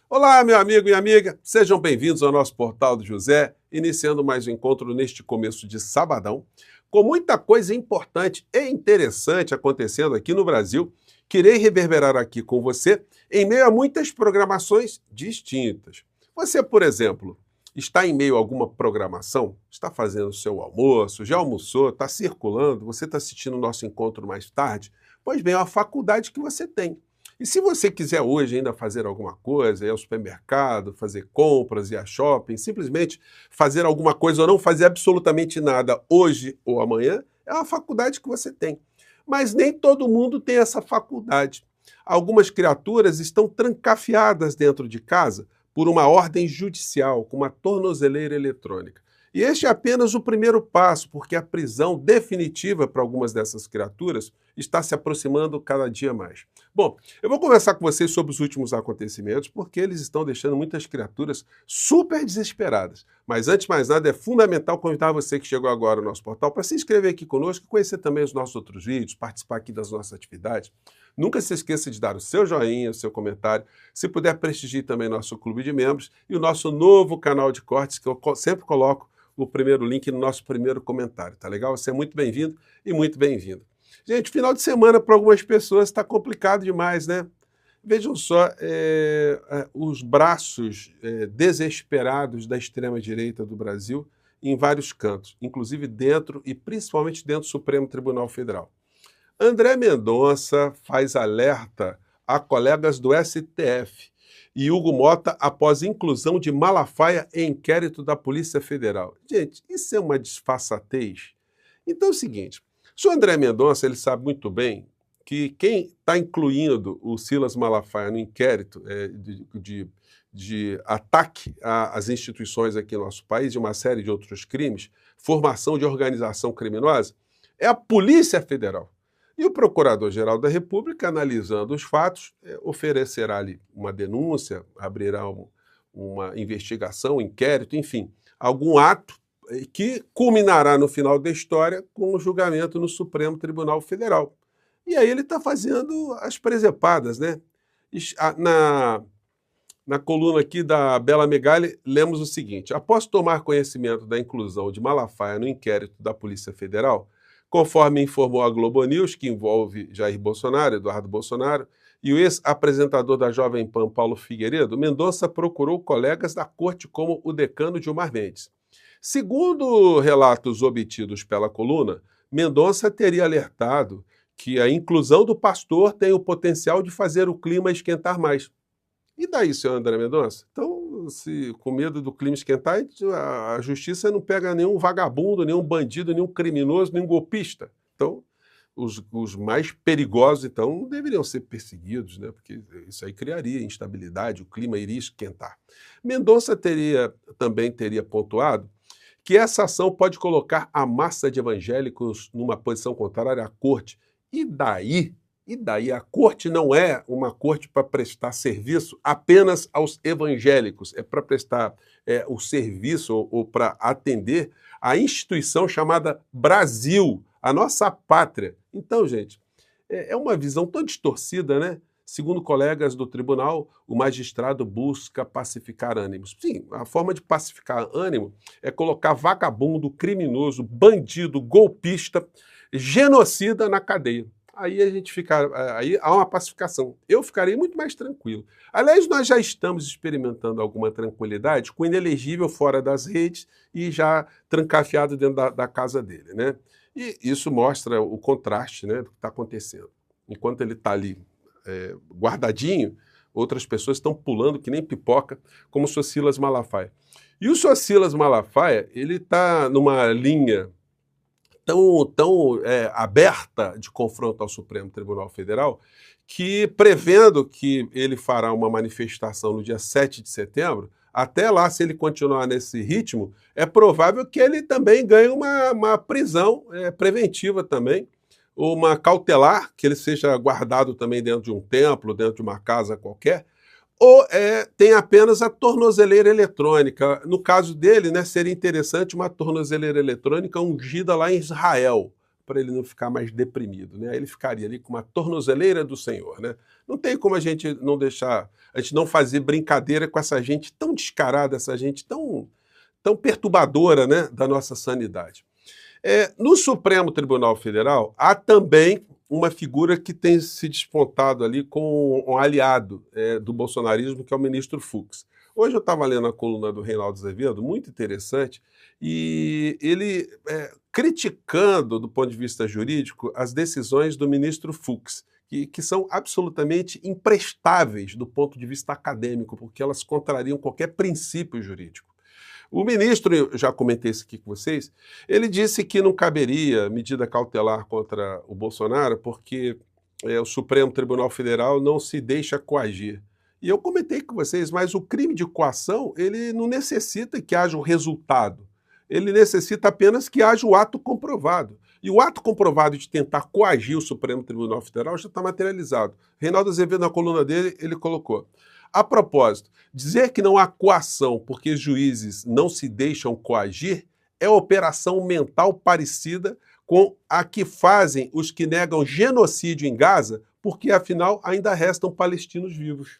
Olá, meu amigo e amiga, sejam bem-vindos ao nosso Portal do José, iniciando mais um encontro neste começo de sabadão, com muita coisa importante e interessante acontecendo aqui no Brasil, que irei reverberar aqui com você em meio a muitas programações distintas. Você, por exemplo, está em meio a alguma programação? Está fazendo o seu almoço, já almoçou, está circulando, você está assistindo o nosso encontro mais tarde? Pois bem, é uma faculdade que você tem. E se você quiser hoje ainda fazer alguma coisa, ir ao supermercado, fazer compras, ir a shopping, simplesmente fazer alguma coisa ou não fazer absolutamente nada hoje ou amanhã, é uma faculdade que você tem. Mas nem todo mundo tem essa faculdade. Algumas criaturas estão trancafiadas dentro de casa por uma ordem judicial, com uma tornozeleira eletrônica. E este é apenas o primeiro passo, porque a prisão definitiva para algumas dessas criaturas está se aproximando cada dia mais. Bom, eu vou conversar com vocês sobre os últimos acontecimentos, porque eles estão deixando muitas criaturas super desesperadas. Mas antes de mais nada, é fundamental convidar você que chegou agora no nosso portal para se inscrever aqui conosco, conhecer também os nossos outros vídeos, participar aqui das nossas atividades. Nunca se esqueça de dar o seu joinha, o seu comentário. Se puder, prestigie também nosso clube de membros e o nosso novo canal de cortes, que eu sempre coloco o primeiro link no nosso primeiro comentário, tá legal? Você é muito bem-vindo e muito bem-vindo. Gente, final de semana para algumas pessoas está complicado demais, né? Vejam só, os braços desesperados da extrema-direita do Brasil em vários cantos, inclusive dentro e principalmente dentro do Supremo Tribunal Federal. André Mendonça faz alerta a colegas do STF e Hugo Mota após inclusão de Malafaia em inquérito da Polícia Federal. Gente, isso é uma disfarçatez. Então é o seguinte, o André Mendonça ele sabe muito bem que quem está incluindo o Silas Malafaia no inquérito de ataque às instituições aqui no nosso país e uma série de outros crimes, formação de organização criminosa, é a Polícia Federal. E o Procurador-Geral da República, analisando os fatos, oferecerá ali uma denúncia, abrirá uma investigação, um inquérito, enfim, algum ato que culminará no final da história com o julgamento no Supremo Tribunal Federal. E aí ele está fazendo as presepadas, né? Na coluna aqui da Bela Megali, lemos o seguinte: após tomar conhecimento da inclusão de Malafaia no inquérito da Polícia Federal, conforme informou a Globo News, que envolve Jair Bolsonaro, Eduardo Bolsonaro, e o ex-apresentador da Jovem Pan, Paulo Figueiredo, Mendonça procurou colegas da corte como o decano Gilmar Mendes. Segundo relatos obtidos pela coluna, Mendonça teria alertado que a inclusão do pastor tem o potencial de fazer o clima esquentar mais. E daí, senhor André Mendonça? Então, se com medo do clima esquentar, a justiça não pega nenhum vagabundo, nenhum bandido, nenhum criminoso, nenhum golpista. Então, os mais perigosos, então, deveriam ser perseguidos, né? Porque isso aí criaria instabilidade, o clima iria esquentar. Mendonça também teria pontuado que essa ação pode colocar a massa de evangélicos numa posição contrária à corte. E daí? E daí? A corte não é uma corte para prestar serviço apenas aos evangélicos, é para prestar o serviço ou para atender a instituição chamada Brasil, a nossa pátria. Então, gente, é uma visão tão distorcida, né? Segundo colegas do tribunal, o magistrado busca pacificar ânimos. Sim, a forma de pacificar ânimo é colocar vagabundo, criminoso, bandido, golpista, genocida na cadeia. Aí a gente fica, aí há uma pacificação. Eu ficarei muito mais tranquilo. Aliás, nós já estamos experimentando alguma tranquilidade com o inelegível fora das redes e já trancafiado dentro da casa dele, né? E isso mostra o contraste, né, do que está acontecendo. Enquanto ele está ali guardadinho, outras pessoas estão pulando que nem pipoca, como o Sr. Silas Malafaia. E o Sr. Silas Malafaia, ele está numa linha tão aberta de confronto ao Supremo Tribunal Federal, que prevendo que ele fará uma manifestação no dia 7 de setembro, até lá, se ele continuar nesse ritmo, é provável que ele também ganhe uma prisão preventiva também, ou uma cautelar, que ele seja guardado também dentro de um templo, dentro de uma casa qualquer, ou tem apenas a tornozeleira eletrônica. No caso dele, né, seria interessante uma tornozeleira eletrônica ungida lá em Israel, para ele não ficar mais deprimido, né? Ele ficaria ali com uma tornozeleira do Senhor, né? Não tem como a gente não deixar, a gente não fazer brincadeira com essa gente tão descarada, essa gente tão perturbadora, né, da nossa sanidade. No Supremo Tribunal Federal, há também uma figura que tem se despontado ali com um aliado do bolsonarismo, que é o ministro Fux. Hoje eu estava lendo a coluna do Reinaldo Azevedo, muito interessante, e ele criticando, do ponto de vista jurídico, as decisões do ministro Fux, que são absolutamente imprestáveis do ponto de vista acadêmico, porque elas contrariam qualquer princípio jurídico. O ministro, eu já comentei isso aqui com vocês, ele disse que não caberia medida cautelar contra o Bolsonaro porque o Supremo Tribunal Federal não se deixa coagir. E eu comentei com vocês, mas o crime de coação, ele não necessita que haja um resultado. Ele necessita apenas que haja o ato comprovado. E o ato comprovado de tentar coagir o Supremo Tribunal Federal já está materializado. Reinaldo Azevedo, na coluna dele, ele colocou: a propósito, dizer que não há coação porque os juízes não se deixam coagir é operação mental parecida com a que fazem os que negam genocídio em Gaza, porque afinal ainda restam palestinos vivos,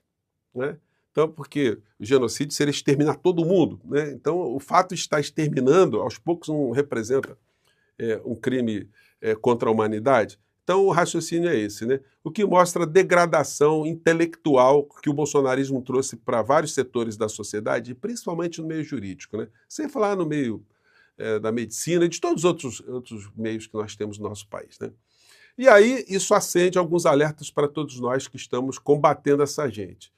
né? Então, porque o genocídio seria exterminar todo mundo, né? Então, o fato de estar exterminando, aos poucos, não representa um crime contra a humanidade. Então, o raciocínio é esse, né? O que mostra a degradação intelectual que o bolsonarismo trouxe para vários setores da sociedade, principalmente no meio jurídico, né? Sem falar no meio da medicina e de todos os outros meios que nós temos no nosso país, né? E aí, isso acende alguns alertas para todos nós que estamos combatendo essa gente.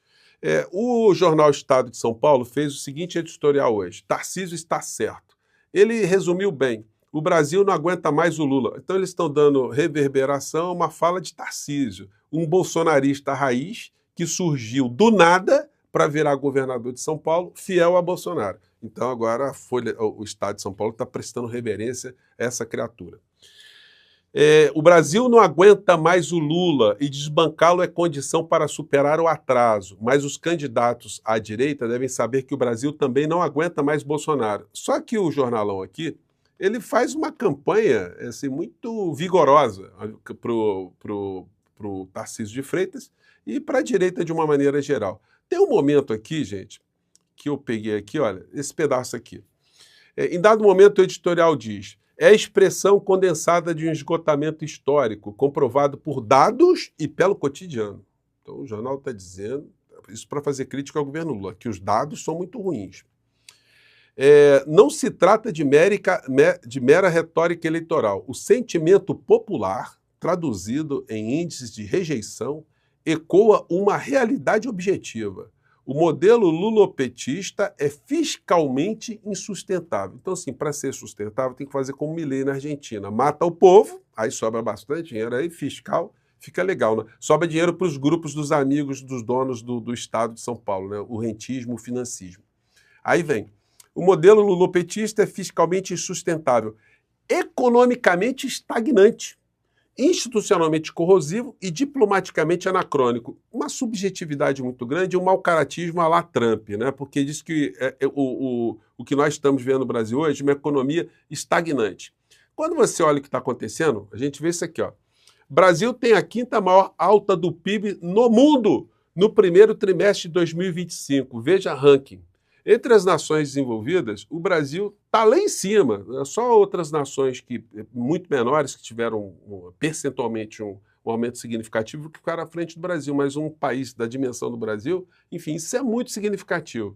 O jornal Estado de São Paulo fez o seguinte editorial hoje: Tarcísio está certo. Ele resumiu bem: o Brasil não aguenta mais o Lula. Então eles estão dando reverberação a uma fala de Tarcísio, um bolsonarista raiz que surgiu do nada para virar governador de São Paulo, fiel a Bolsonaro. Então agora o Estado de São Paulo está prestando reverência a essa criatura. O Brasil não aguenta mais o Lula e desbancá-lo é condição para superar o atraso, mas os candidatos à direita devem saber que o Brasil também não aguenta mais Bolsonaro. Só que o jornalão aqui, ele faz uma campanha assim, muito vigorosa para o Tarcísio de Freitas e para a direita de uma maneira geral. Tem um momento aqui, gente, que eu peguei aqui, olha, esse pedaço aqui. Em dado momento o editorial diz: é a expressão condensada de um esgotamento histórico, comprovado por dados e pelo cotidiano. Então o jornal está dizendo, isso para fazer crítica ao governo Lula, que os dados são muito ruins. Não se trata de mera retórica eleitoral. O sentimento popular, traduzido em índices de rejeição, ecoa uma realidade objetiva. O modelo lulopetista é fiscalmente insustentável. Então, assim, para ser sustentável, tem que fazer como Milei na Argentina. Mata o povo, aí sobra bastante dinheiro, aí fiscal, fica legal, né? Sobra dinheiro para os grupos dos amigos dos donos do Estado de São Paulo, né? O rentismo, o financismo. Aí vem: o modelo lulopetista é fiscalmente insustentável, economicamente estagnante, institucionalmente corrosivo e diplomaticamente anacrônico. Uma subjetividade muito grande e um mau-caratismo à la Trump, né? Porque diz que o que nós estamos vendo no Brasil hoje é uma economia estagnante. Quando você olha o que está acontecendo, a gente vê isso aqui, ó. Brasil tem a 5ª maior alta do PIB no mundo no primeiro trimestre de 2025. Veja ranking. Entre as nações desenvolvidas, o Brasil está lá em cima. Só outras nações muito menores que tiveram percentualmente um aumento significativo que ficaram à frente do Brasil, mas um país da dimensão do Brasil, enfim, isso é muito significativo.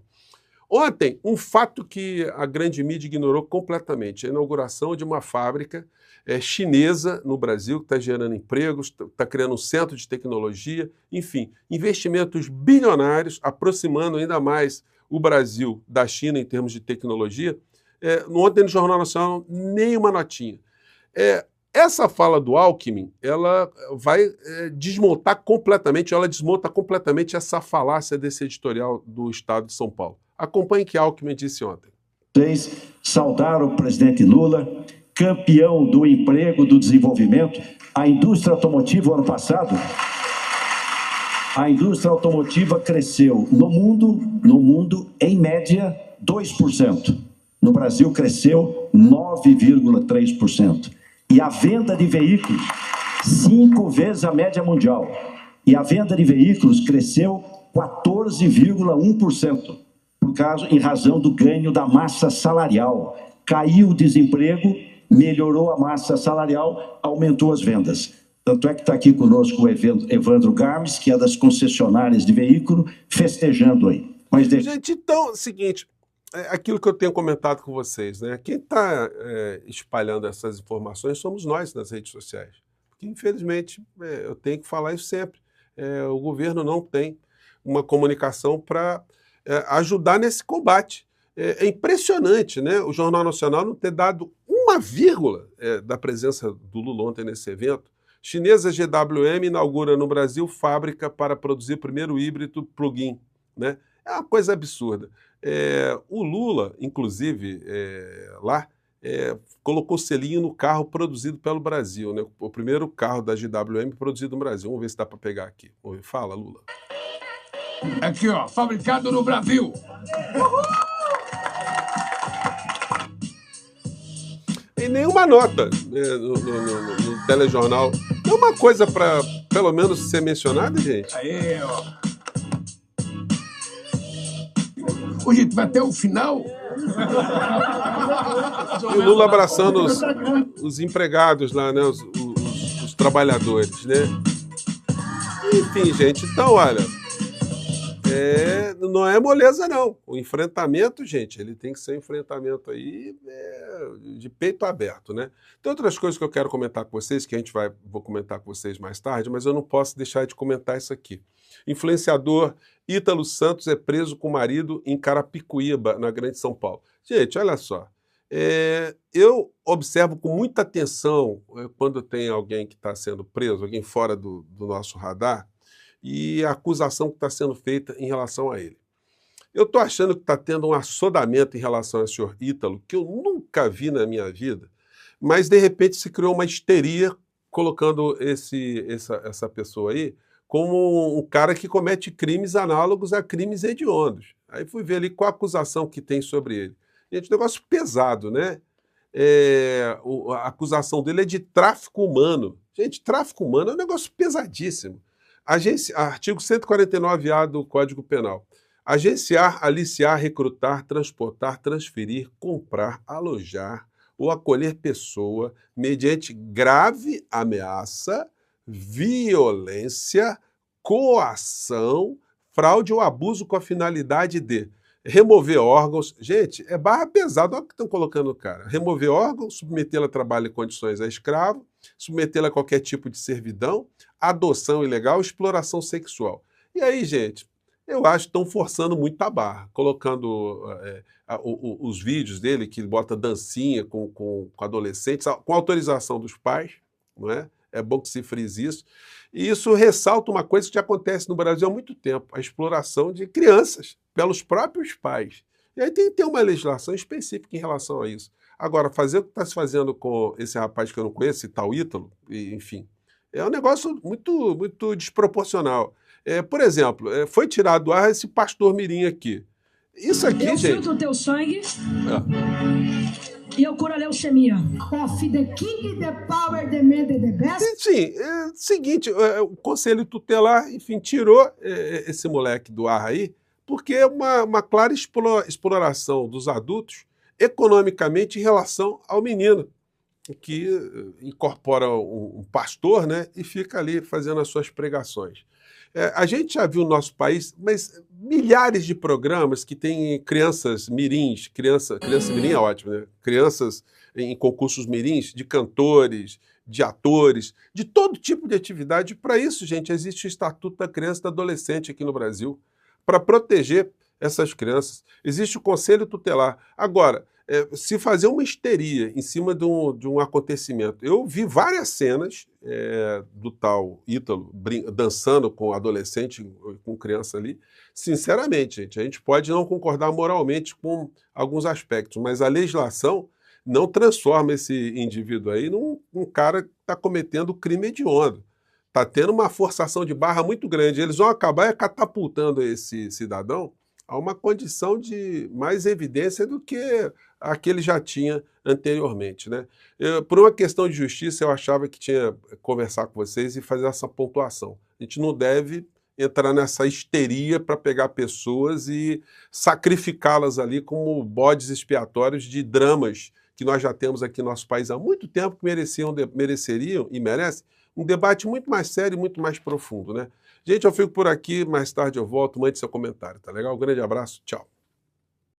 Ontem, um fato que a grande mídia ignorou completamente: a inauguração de uma fábrica chinesa no Brasil, que está gerando empregos, está criando um centro de tecnologia, enfim, investimentos bilionários, aproximando ainda mais o Brasil da China em termos de tecnologia. Ontem no Jornal Nacional, nenhuma notinha. Essa fala do Alckmin, ela vai desmonta completamente essa falácia desse editorial do Estado de São Paulo. Acompanhe o que Alckmin disse ontem. Vocês saudaram o presidente Lula, campeão do emprego, do desenvolvimento. A indústria automotiva, ano passado, a indústria automotiva cresceu no mundo, em média, 2%. No Brasil, cresceu 9,3%. E a venda de veículos, 5 vezes a média mundial. E a venda de veículos cresceu 14,1%, em razão do ganho da massa salarial. Caiu o desemprego, melhorou a massa salarial, aumentou as vendas. Tanto é que está aqui conosco o Evandro Garmes, que é das concessionárias de veículo, festejando aí. Mas Gente, então, é o seguinte, aquilo que eu tenho comentado com vocês, né? Quem está espalhando essas informações somos nós nas redes sociais. Porque, infelizmente, eu tenho que falar isso sempre. O governo não tem uma comunicação para ajudar nesse combate. É impressionante, né? O Jornal Nacional não ter dado uma vírgula da presença do Lula ontem nesse evento. Chinesa GWM inaugura no Brasil fábrica para produzir o primeiro híbrido plug-in, né? É uma coisa absurda. O Lula, inclusive, lá, colocou selinho no carro produzido pelo Brasil, né? O primeiro carro da GWM produzido no Brasil. Vamos ver se dá para pegar aqui. Fala, Lula. Aqui, ó, fabricado no Brasil. E nenhuma nota no telejornal. É uma coisa para, pelo menos, ser mencionada, gente. Aí, ó. Ô, gente, vai até o final. E o Lula abraçando os empregados lá, né? Os trabalhadores, né? Enfim, gente, então, olha, não é moleza, não. O enfrentamento, gente, ele tem que ser um enfrentamento aí de peito aberto, né? Tem outras coisas que eu quero comentar com vocês, que vou comentar com vocês mais tarde, mas eu não posso deixar de comentar isso aqui. Influenciador Ítalo Santos é preso com o marido em Carapicuíba, na Grande São Paulo. Gente, olha só. Eu observo com muita atenção quando tem alguém que está sendo preso, alguém fora do nosso radar, e a acusação que está sendo feita em relação a ele. Eu estou achando que está tendo um assodamento em relação ao senhor Ítalo, que eu nunca vi na minha vida, mas de repente se criou uma histeria colocando essa pessoa aí como um cara que comete crimes análogos a crimes hediondos. Aí fui ver ali qual a acusação que tem sobre ele. Gente, um negócio pesado, né? A acusação dele é de tráfico humano. Gente, tráfico humano é um negócio pesadíssimo. Artigo 149-A do Código Penal. Agenciar, aliciar, recrutar, transportar, transferir, comprar, alojar ou acolher pessoa mediante grave ameaça, violência, coação, fraude ou abuso com a finalidade de remover órgãos. Gente, é barra pesada, olha o que estão colocando o cara. Remover órgãos, submetê-la a trabalho em condições a escravo, submetê-la a qualquer tipo de servidão, adoção ilegal, exploração sexual. E aí, gente, eu acho que estão forçando muito a barra, colocando os vídeos dele, que bota dancinha com adolescentes, com autorização dos pais, não é? É bom que se frise isso. E isso ressalta uma coisa que já acontece no Brasil há muito tempo, a exploração de crianças pelos próprios pais. E aí tem que ter uma legislação específica em relação a isso. Agora, fazer o que está se fazendo com esse rapaz que eu não conheço, esse tal Ítalo, enfim, é um negócio muito, muito desproporcional. Por exemplo, foi tirado do ar esse pastor mirim aqui. Isso aqui, eu gente... Eu filtro o teu sangue... E eu curo a leucemia. Of the king, the power, the man, the best. Sim, seguinte, o Conselho Tutelar, enfim, tirou esse moleque do ar aí, porque é uma clara exploração dos adultos economicamente em relação ao menino, que incorpora um pastor, né, e fica ali fazendo as suas pregações. A gente já viu no nosso país, mas milhares de programas que têm crianças mirins, criança mirim é ótimo, né? Crianças em concursos mirins, de cantores, de atores, de todo tipo de atividade. Para isso, gente, existe o Estatuto da Criança e do Adolescente aqui no Brasil, para proteger essas crianças. Existe o Conselho Tutelar. Agora, se fazer uma histeria em cima de um acontecimento. Eu vi várias cenas do tal Ítalo dançando com adolescente, com criança ali. Sinceramente, gente, a gente pode não concordar moralmente com alguns aspectos, mas a legislação não transforma esse indivíduo aí num cara que está cometendo crime hediondo. Está tendo uma forçação de barra muito grande. Eles vão acabar catapultando esse cidadão Há uma condição de mais evidência do que a que ele já tinha anteriormente, né? Por uma questão de justiça, eu achava que tinha que conversar com vocês e fazer essa pontuação. A gente não deve entrar nessa histeria para pegar pessoas e sacrificá-las ali como bodes expiatórios de dramas que nós já temos aqui no nosso país há muito tempo, que mereceriam e merecem um debate muito mais sério e muito mais profundo, né? Gente, eu fico por aqui, mais tarde eu volto, mande seu comentário, tá legal? Um grande abraço, tchau.